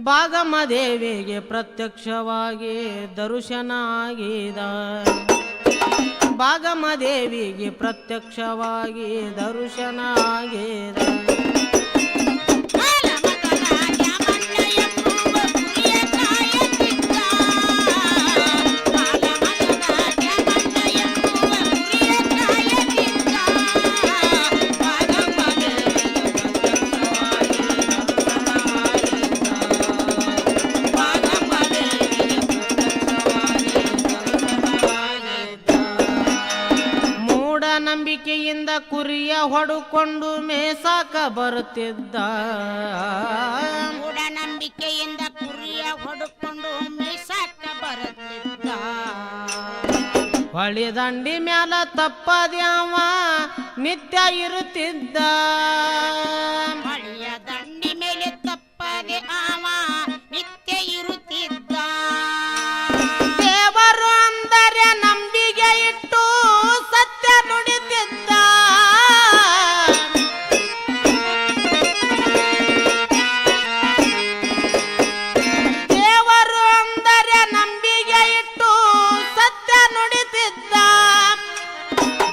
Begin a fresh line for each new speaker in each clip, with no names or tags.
ಭಾಗಮ್ಮ ದೇವಿಗೆ ಪ್ರತ್ಯಕ್ಷವಾಗಿ ದರ್ಶನ ಆಗಿದ. ಭಾಗಮ್ಮ ದೇವಿಗೆ ಪ್ರತ್ಯಕ್ಷವಾಗಿ ದರ್ಶನ ಆಗಿದ. ನಂಬಿಕೆಯಿಂದ ಕುರಿಯ ಹೊಡುಕೊಂಡು ಮೇಸಾಕ ಬರುತ್ತಿದ್ದ.
ಮೂಢನಂಬಿಕೆಯಿಂದ ಕುರಿಯ ಹೊಡುಕೊಂಡು ಮೇಸಾಕ ಬರುತ್ತಿದ್ದ.
ಹೊಳಿ ದಂಡಿ ಮ್ಯಾಲ ತಪ್ಪದ್ಯಾವ ನಿತ್ಯ ಇರುತ್ತಿದ್ದ.
ಹೊಳಿಯ ದಂಡಿ ಮೇಲೆ ತಪ್ಪದೆ ಆವ ನಿತ್ಯ ಇರುತ್ತಿದ್ದ.
ದೇವರು ಅಂದರೆ ನಂಬಿಕೆ ಇಟ್ಟು ಸತ್ಯ ನುಡಿತಿದ್ದ. ದೇವರು ಅಂದರೆ ನಂಬಿಕೆ ಇಟ್ಟು ಸತ್ಯ ನುಡಿತಿದ್ದ.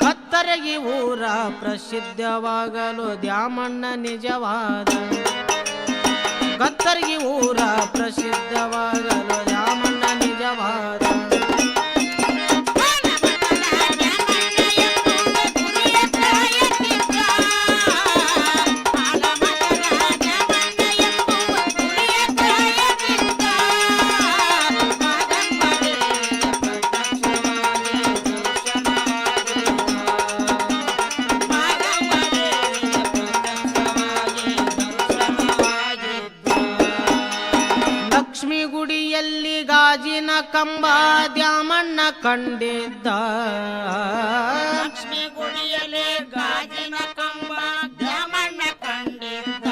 ಕತ್ತರಗಿ ಊರ ಪ್ರಸಿದ್ಧವಾಗಲು ದ್ಯಾಮಣ್ಣ ನಿಜವಾದ. ಕತ್ತರಗಿ ಊರ ಪ್ರಸಿದ್ಧವಾಗಲು ದ್ಯಾಮಣ್ಣ ನಿಜವಾದ. ಲಕ್ಷ್ಮಿ ಗುಡಿಯಲ್ಲಿ ಗಾಜಿನ ಕಂಬ ದ್ಯಾಮಣ್ಣ ಕಂಡಿದ್ದ.
ಲಕ್ಷ್ಮಿ ಗುಡಿಯಲ್ಲಿ ಗಾಜಿನ ಕಂಬ ದ್ಯಾಮಣ್ಣ ಕಂಡಿದ್ದ.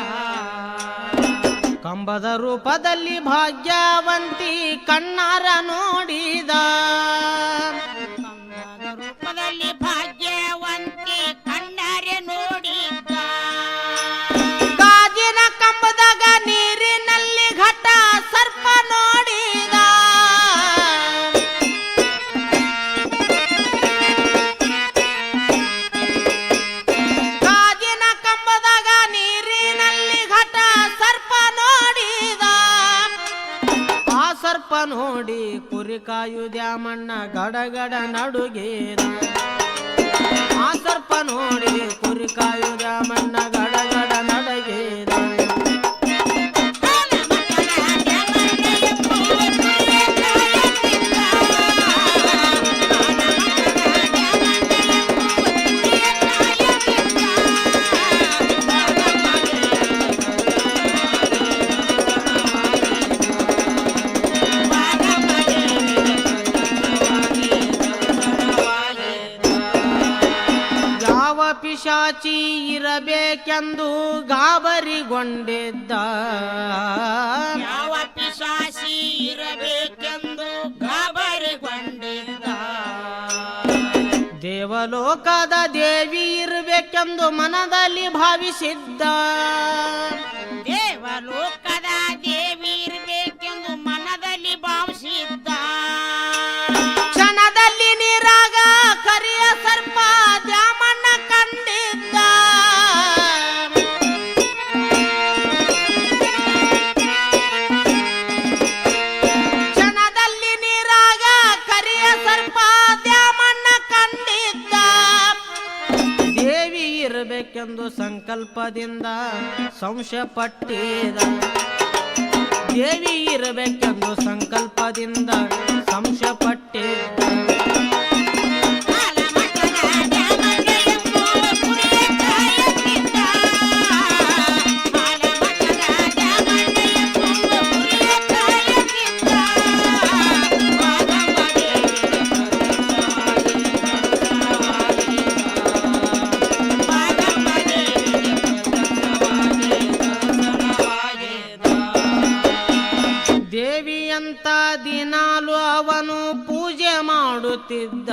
ಕಂಬದ ರೂಪದಲ್ಲಿ ಭಾಗ್ಯವಂತಿ ಕಣ್ಣಾರ ನೋಡಿದ.
ಕಂಬದ ರೂಪದಲ್ಲಿ ಭಾಗ್ಯವಂತಿ ಕಣ್ಣಾರೆ ನೋಡಿದ್ದ.
ಗಾಜಿನ ಕಂಬದಾಗ ನೀರಿನಲ್ಲಿ ಘಟ ಸರ್ಪ ನೋಡಿದ. ಗಾಜಿನ ಕಂಬದಾಗ ನೀರಿನಲ್ಲಿ ಘಟ ಸರ್ಪ ನೋಡಿದ. ಆ ಸರ್ಪ ನೋಡಿ ಕುರಿ ಕಾಯು ದ್ಯಾಮಣ್ಣ ಗಡಗಡ ನಡುಗಿದ. ಆ ಸರ್ಪ ನೋಡಿ ಕುರಿ ಕಾಯು ದ್ಯಾಮಣ್ಣ ಗಡಗಡ ನಡುಗಿದ. ಪಿಶಾಚಿ ಇರಬೇಕೆಂದು ಗಾಬರಿಗೊಂಡಿದ್ದ.
ಯಾವ ಪಿಶಾಚಿ ಇರಬೇಕೆಂದು ಗಾಬರಿಗೊಂಡಿದ್ದ.
ದೇವಲೋಕದ ದೇವಿ ಇರಬೇಕೆಂದು ಮನದಲ್ಲಿ ಭಾವಿಸಿದ್ದ.
ದೇವಲೋಕದ ದೇವಿ ಇರಬೇಕೆಂದು ಮನದಲ್ಲಿ ಭಾವಿಸಿದ್ದ.
ಕ್ಷಣದಲ್ಲಿ ನೀರಾಗ ಕರಿಯ ಸರ್ಪ ದ್ಯಾಮಣ್ಣ ಕಂಡಿದ್ದ. ಕ್ಷಣದಲ್ಲಿ ನೀರಾಗ ಕರಿಯ ಸರ್ಪ ದ್ಯಾಮಣ್ಣ ಕಂಡಿದ್ದ. ದೇವಿ ಇರಬೇಕೆಂದು ಸಂಕಲ್ಪದಿಂದ ಸಂಶಯ ಪಟ್ಟಿದ. ದೇವಿ ಇರಬೇಕೆಂದು ಸಂಕಲ್ಪದಿಂದ ಸಂಶಯ ಪಟ್ಟಿದ್ದ. ದೇವಿಯಂತ ದಿನಾಲು ಅವನು ಪೂಜೆ ಮಾಡುತ್ತಿದ್ದ.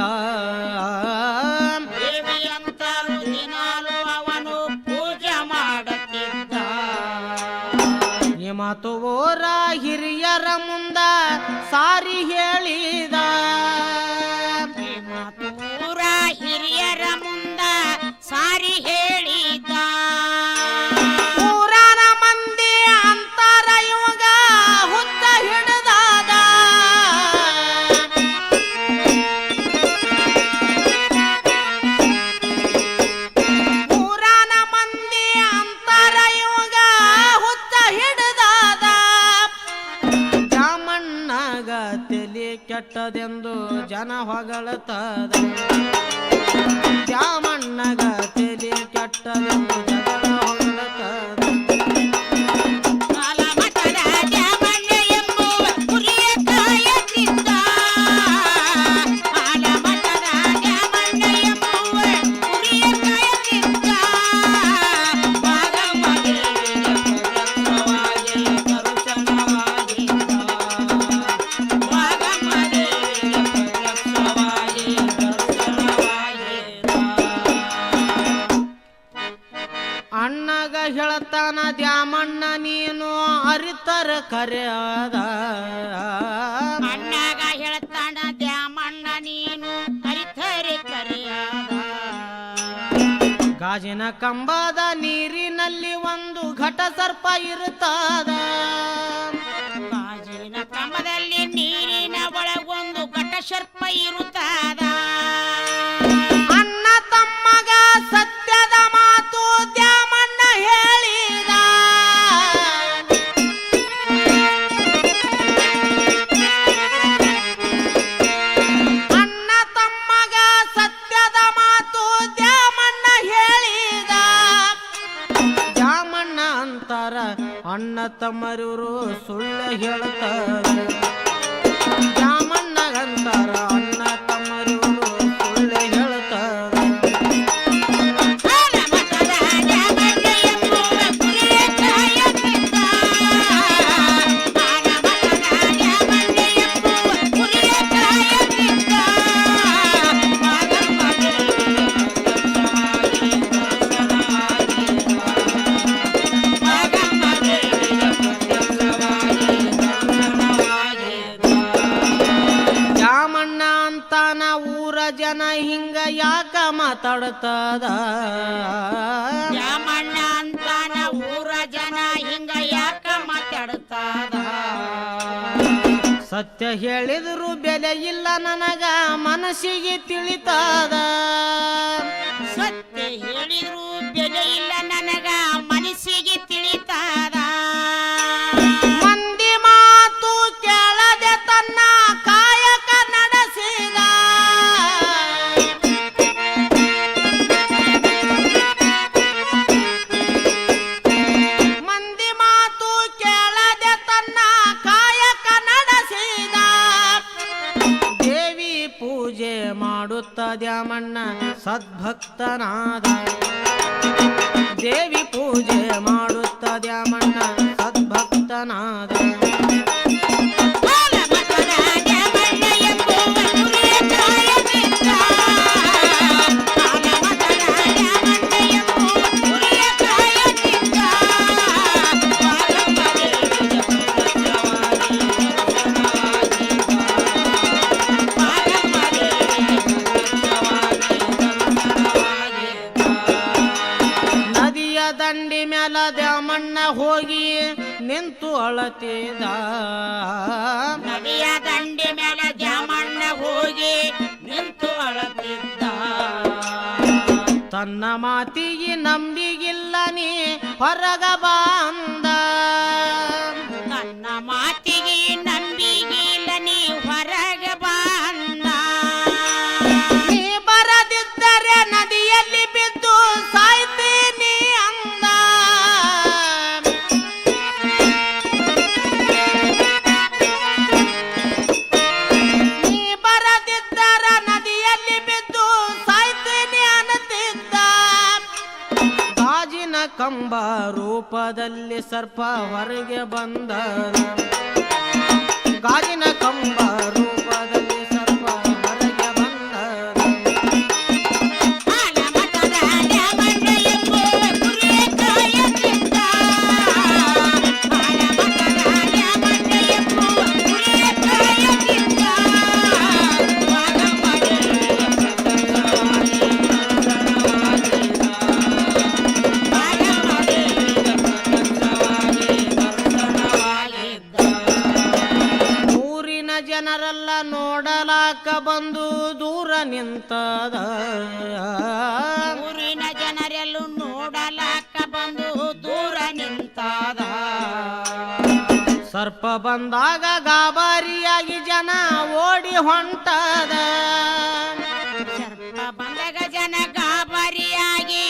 ದೇವಿಯಂತ ದಿನಾಲು ಅವನು ಪೂಜೆ ಮಾಡುತ್ತಿದ್ದ.
ಹಿಮ ಮಾತು ಓರ ಹಿರಿಯರ ಮುಂದ ಸಾರಿ ಹೇಳಿದ
ಮಾತೂರ ಹಿರಿಯರ ಮುಂದ ಸಾರಿ ಹೇಳಿದ
ಊರಾನ ಮಂದಿ ಅಂತಾರ ಇವಾಗ ಹುತ್ತ ಹಿಡಿದಾದ ಊರಾನ ಮಂದಿ ಅಂತಾರ ಇವಾಗ ಹುತ್ತ ಹಿಡಿದಾದ ಜಾಮಣ್ಣಗ ತಲೆ ಕೆಟ್ಟದೆಂದು ಜನ ಹೊಗಳತದ ಜಾಮಣ್ಣಗ ತಲೆ ಕೆಟ್ಟದೆಂದು ಜನ ಹೊಗಳತದ
ಆಲಮಠದ ದ್ಯಾಮಣ್ಣ ಎಂಬುವ ಕುರಿಯ ಕಾಯುತ್ತಿದ್ದ ಆಲಮಠದ ದ್ಯಾಮಣ್ಣ ಎಂಬುವ ಕುರಿಯ ಕಾಯುತ್ತಿದ್ದ ಭಾಗಮದೇವಿಯ ಪ್ರದಕ್ಷವಾಗಿ ದರ್ಶನವಾಗಿದ್ದ ಭಾಗಮದೇವಿಯ ಪ್ರದಕ್ಷವಾಗಿ ದರ್ಶನವಾಗಿದ್ದ
ಅಣ್ಣಗ ಹೇಳ್ತಾನ ದ್ಯಾಮಣ್ಣ ನೀನು ಅರಿತರ ಕರೆಯದ
ಅಣ್ಣಗ ಹೇಳ್ತಾನ ದ್ಯಾಮಣ್ಣ ನೀನು ಅರಿತರೆ ಕರೆಯಾದ
ಗಾಜಿನ ಕಂಬದ ನೀರಿನಲ್ಲಿ ಒಂದು ಘಟ ಸರ್ಪ ಇರುತ್ತದ
ಗಾಜಿನ ಕ್ರಮದಲ್ಲಿ ನೀರಿನ ಒಳಗೊಂದು ಘಟಸರ್ಪ ಇರುತ್ತದ
ಅಣ್ಣ ತಮ್ಮಗ ಸತ್ಯದ ಮಾತು ದ್ಯಾಮಣ್ಣ ಹೇಳಿದ ಅಣ್ಣ ತಮ್ಮಗ ಸತ್ಯದ ಮಾತು ದ್ಯಾಮಣ್ಣ ಹೇಳಿದ ದ್ಯಾಮಣ್ಣ ಅಂತಾರ ಅಣ್ಣ ತಮ್ಮರೂರು ಸುಳ್ಳು ಹೇಳ್ತಾರೆ ದ್ಯಾಮಣ್ಣಗಂತಾರ ಅಣ್ಣ ತಮ್ಮರೂರು ಸುಳ್ಳು ಹೇಳ್ತಾರೆ
ಆಲಮಠದ ದ್ಯಾಮಣ್ಣ ಎಂಬುವ ಕುರಿಯ ಕಾಯುತ್ತಿದ್ದ ಆಲಮಠದ ದ್ಯಾಮಣ್ಣ ಎಂಬುವ ಕುರಿಯ ಕಾಯುತ್ತಿದ್ದ ಭಾಗಮದೇವಿಯ ಪ್ರದಕ್ಷವಾಗಿ ದರ್ಶನವಾಗಿದ್ದ ಭಾಗಮದೇವಿಯ ಪ್ರದಕ್ಷವಾಗಿ ದರ್ಶನವಾಗಿದ್ದ
ದ್ಯಾಮಣ್ಣ ಅಂತಾನ ಊರ ಜನ ಹಿಂಗ ಯಾಕ ಮಾತಾಡ್ತದ
ದ್ಯಾಮಣ್ಣ ಅಂತಾನ ಊರ ಜನ ಹಿಂಗ ಯಾಕ ಮಾತಾಡ್ತಾದ
ಸತ್ಯ ಹೇಳಿದ್ರು ಬೆಲೆ ಇಲ್ಲ ನನಗ ಮನಸ್ಸಿಗೆ ತಿಳಿತದ
ಸತ್ಯ ಹೇಳಿದ್ರು ಬೆಲೆ ಇಲ್ಲ ನನಗ ಮನಸ್ಸಿಗೆ ತಿಳಿತಾದ
ಮಂದಿ ಮಾತು ಕೇಳದೆ ತನ್ನ ಕಾಯಕ ನಡೆಸಿದ ಮಂದಿ ಮಾತು ಕೇಳದೆ ತನ್ನ ಕಾಯಕ ನಡೆಸಿದ ದೇವಿ ಪೂಜೆ ಮಾಡುತ್ತ ದ್ಯಾಮಣ್ಣ ಸದ್ಭಕ್ತನಾದ ದೇವಿ ಪೂಜೆ ಮಾಡುತ್ತ ದ್ಯಾಮಣ್ಣ ಸದ್ಭಕ್ತನಾದ
ಆಲಮಠದ ದ್ಯಾಮಣ್ಣ ಎಂಬುವ ಕುರಿಯ ಕಾಯುತ್ತಿದ್ದ ಆಲಮಠದ ದ್ಯಾಮಣ್ಣ ಎಂಬುವ ಕುರಿಯ ಕಾಯುತ್ತಿದ್ದ ಭಾಗಮದೇವಿಯ ಪ್ರದಕ್ಷವಾಗಿ ದರ್ಶನವಾಗಿದ್ದ ಭಾಗಮದೇವಿಯ ಪ್ರದಕ್ಷವಾಗಿ ದರ್ಶನವಾಗಿದ್ದ
ನದಿಯ ದಂಡಿ ಮ್ಯಾಲ ದ್ಯಾಮಣ್ಣ ಹೋಗಿ ನಿಂತು ಅಳತಿದ
ನದಿಯ ದಂಡೆ ಮೇಲೆ ದ್ಯಾಮಣ್ಣ ಹೋಗಿ ನಿಂತು ಅಳತಿದ್ದ
ತನ್ನ ಮಾತಿಗೆ ನಂಬಿಗಿಲ್ಲ ನೀ ಹೊರಗ ಬಂದ
ನನ್ನ ಮಾತಿಗೆ ನಂಬಿಗಿಲ್ಲ ನೀ ಹೊರಗೆ ಬಂದ
ನೀ ಬರದಿದ್ದರೆ ನದಿಯಲ್ಲಿ ಬಿದ್ದು ಸಾಯ್ತೀನಿ ಅಂದ ನೀ ಬರದಿದ್ದರ ನದಿಯಲ್ಲಿ ಬಿದ್ದು ಸಾಯ್ತೀನಿ ಅನ್ನುತ್ತಿದ್ದ ಗಾಜಿನ ಕಂಬ ರೂಪದಲ್ಲಿ ಸರ್ಪ ಹೊರಗೆ ಬಂದ ಗಾಜಿನ ಕಂಬ ರೂಪದಲ್ಲಿ ಸರ್ಪ ಹೊರಗೆ ಬಂದ
ಆಲಮಠದ ದ್ಯಾಮಣ್ಣ ಎಂಬುವ ಕುರಿಯ ಕಾಯುತ್ತಿದ್ದ ಆಲಮಠದ
ನಿಂತದ
ಊರಿನ ಜನರೆಲ್ಲೂ ನೋಡಲಾಕ ಬಂದು ದೂರ ನಿಂತದ
ಸರ್ಪ ಬಂದಾಗ ಗಾಬರಿಯಾಗಿ ಜನ ಓಡಿ ಹೊಂಟದ
ಸರ್ಪ ಬಂದಾಗ ಜನ ಗಾಬರಿಯಾಗಿ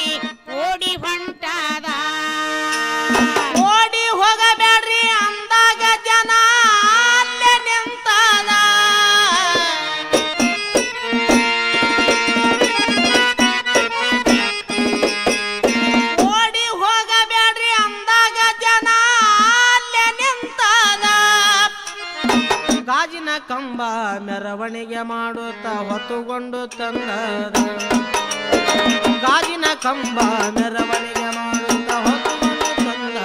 ಓಡಿ ಹೊಂಟದ
ಓಡಿ ಹೋಗಬೇಡ್ರಿ ಅಂದಾಗ ಜನ ಅಲ್ಲೇ ನಿಂತದ ಓಡಿ ಹೋಗಬೇಡ್ರಿ ಅಂದಾಗ ಜನ ಅಲ್ಲೇ ನಿಂತದ ಗಾಜಿನ ಕಂಬ ಮೆರವಣಿಗೆ ಮಾಡುತ್ತಾ ಹೊತ್ತುಕೊಂಡು ತಂದದ ಗಾಜಿನ ಕಂಬ ಮೆರವಣಿಗೆ ಮಾಡುತ್ತಾ ಹೊತ್ತುಕೊಂಡು ತಂದದ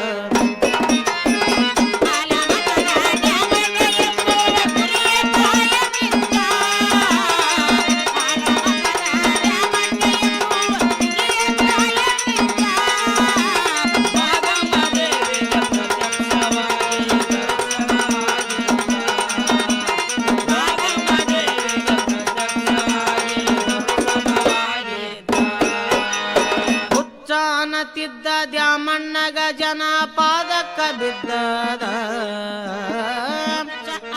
ಅನ್ನತಿದ್ದ ದ್ಯಾಮಣ್ಣಗ ಜನ ಪಾದಕ್ಕ ಬಿದ್ದದ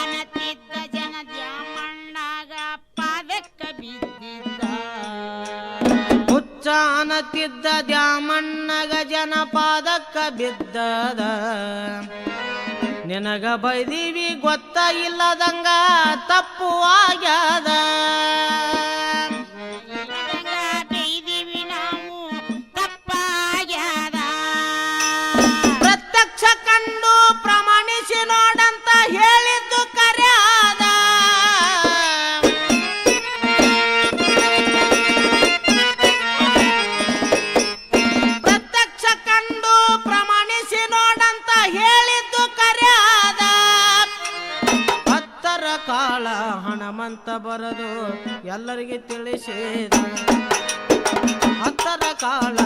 ಅನ್ನತಿದ್ದ ಜನ ದ್ಯಾಮಣ್ಣಗ ಪಾದಕ್ಕ ಬಿದ್ದಿದ್ದ
ಹುಚ್ಚ ಅನ್ನತಿದ್ದ ದ್ಯಾಮಣ್ಣಗ ಜನ ಪಾದಕ್ಕ ಬಿದ್ದದ ನಿನಗ ಬೈದೀವಿ ಗೊತ್ತ ಇಲ್ಲದಂಗ ತಪ್ಪು ಆಗ್ಯದ ಕಂಡು ಪ್ರಮಾಣಿಸಿ ನೋಡಂತ ಹೇಳಿದ್ದು ಕರ್ಯಾದ ಪ್ರತ್ಯಕ್ಷ ಕಂಡು ಪ್ರಮಾಣಿಸಿ ನೋಡಂತ ಹೇಳಿದ್ದು ಕರ್ಯಾದ ಹತ್ತರ ಕಾಳ ಹಣಮಂತ ಬರದು ಎಲ್ಲರಿಗೆ ತಿಳಿಸಿದ ಹತ್ತರ ಕಾಳ